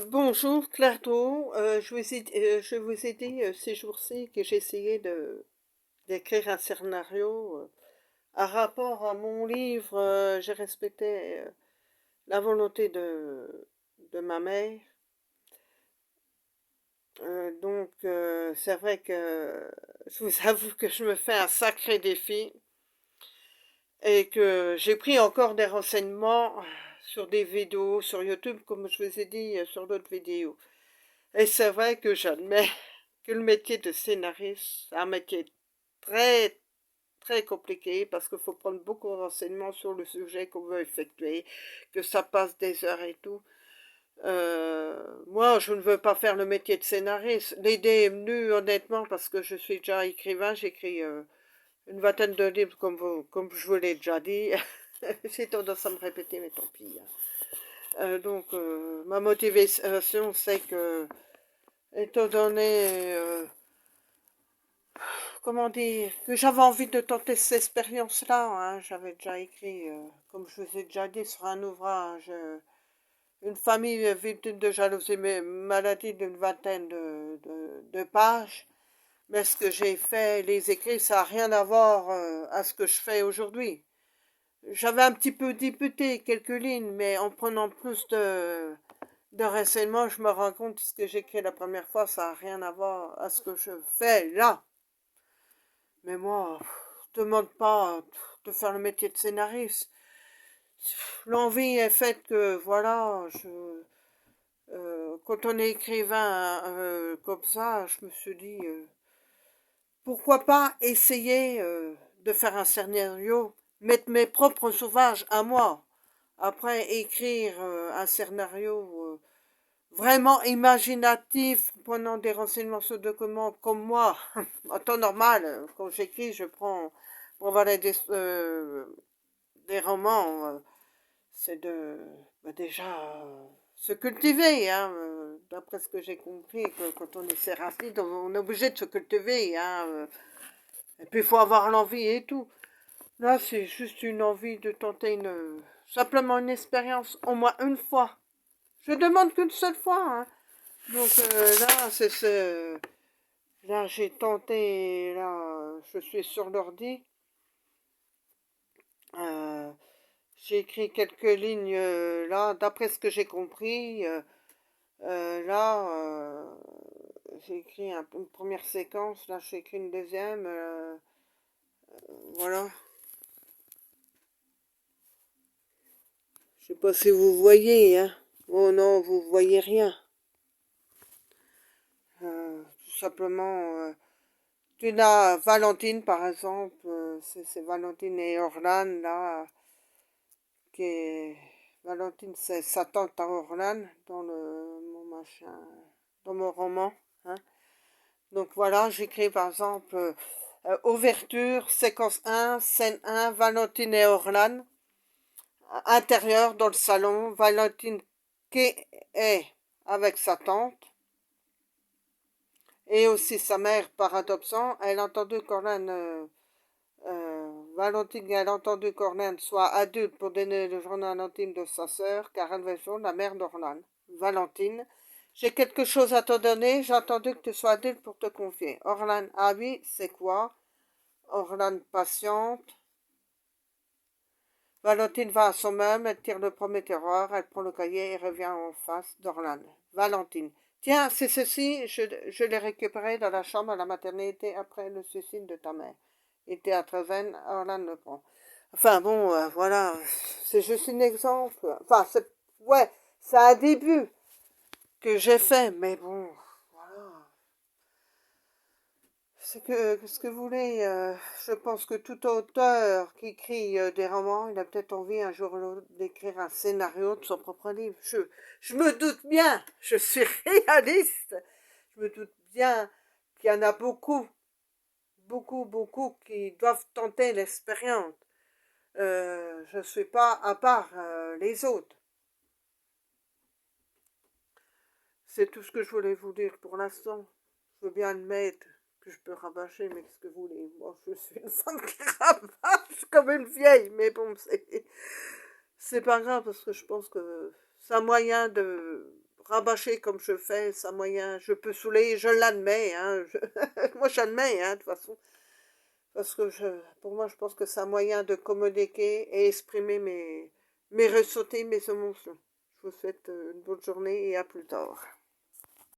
Bonjour Clarto. Je vous ai dit ces jours-ci que j'essayais d'écrire un scénario à rapport à mon livre. J'ai respecté la volonté de ma mère. C'est vrai que je vous avoue que je me fais un sacré défi et que j'ai pris encore des renseignements sur des vidéos sur YouTube, comme je vous ai dit sur d'autres vidéos. Et c'est vrai que j'admets que le métier de scénariste, c'est un métier très, très compliqué parce qu'il faut prendre beaucoup de renseignements sur le sujet qu'on veut effectuer, que ça passe des heures et tout. Moi, je ne veux pas faire le métier de scénariste. L'idée est venue honnêtement parce que je suis déjà écrivain. J'écris une vingtaine de livres comme je vous l'ai déjà dit. J'ai tendance à me répéter, mais tant pis, hein. Ma motivation, c'est que, étant donné comment dire, que j'avais envie de tenter cette expérience-là, hein. J'avais déjà écrit, comme je vous ai déjà dit, sur un ouvrage, une famille victime de jalousie, mais maladie d'une vingtaine de pages. Mais ce que j'ai fait, les écrits, ça n'a rien à voir à ce que je fais aujourd'hui. J'avais un petit peu débuté quelques lignes, mais en prenant plus de renseignements, je me rends compte que ce que j'ai écrit la première fois, ça n'a rien à voir à ce que je fais là. Mais moi, je ne demande pas de faire le métier de scénariste. L'envie est faite que, voilà, quand on est écrivain comme ça, je me suis dit, pourquoi pas essayer de faire un scénario, mettre mes propres ouvrages à moi. Après, écrire un scénario vraiment imaginatif, prenant des renseignements sur documents comme moi. En temps normal, quand j'écris, je prends pour avoir des romans, c'est déjà se cultiver, hein, d'après ce que j'ai compris, que quand on est scénariste, on est obligé de se cultiver, hein, et puis il faut avoir l'envie et tout. Là, c'est juste une envie de tenter simplement une expérience, au moins une fois. Je demande qu'une seule fois, hein. Là, j'ai tenté, là, je suis sur l'ordi. Euh, j'ai écrit quelques lignes là, d'après ce que j'ai compris. Là, j'ai écrit une première séquence, là, j'ai écrit une deuxième. Voilà. Je sais pas si vous voyez, hein. Oh non, vous voyez rien. Tout simplement. Tu as Valentine, par exemple. C'est Valentine et Orlan, là. Qui est... Valentine, c'est sa tante à Orlan dans mon machin, dans mon roman, hein. Donc voilà, j'écris par exemple ouverture, séquence 1, scène 1, Valentine et Orlan. Intérieur, dans le salon, Valentine qui est avec sa tante et aussi sa mère par adoption. Elle a entendu qu'Orlan, Valentine, elle a entendu qu'Orlan soit adulte pour donner le journal intime de sa sœur, car elle veut la mère d'Orlan. Valentine, j'ai quelque chose à te donner, j'ai entendu que tu sois adulte pour te confier. Orlan, ah oui, c'est quoi? Orlan patiente. Valentine va à son meuble, elle tire le premier tiroir, elle prend le cahier et revient en face d'Orlan. Valentine. Tiens, c'est ceci, je l'ai récupéré dans la chambre à la maternité après le suicide de ta mère. Il était à Treven, Orlan le prend. Enfin bon, voilà, c'est juste un exemple. Enfin, ouais, c'est un début que j'ai fait, mais bon, voilà. Ce que vous voulez, je pense que tout auteur qui écrit des romans, il a peut-être envie un jour ou l'autre d'écrire un scénario de son propre livre. Je me doute bien, je suis réaliste, je me doute bien qu'il y en a beaucoup, beaucoup, beaucoup qui doivent tenter l'expérience. Je ne suis pas à part les autres. C'est tout ce que je voulais vous dire pour l'instant. Je veux bien admettre que je peux rabâcher, mais qu'est-ce que vous voulez? Moi, je suis une femme qui rabâche comme une vieille, mais bon, c'est pas grave parce que je pense que c'est un moyen de rabâcher comme je fais, c'est un moyen, je peux saouler, je l'admets, hein, moi j'admets, hein, de toute façon, parce que pour moi je pense que c'est un moyen de communiquer et exprimer mes ressentis, mes émotions. Je vous souhaite une bonne journée et à plus tard.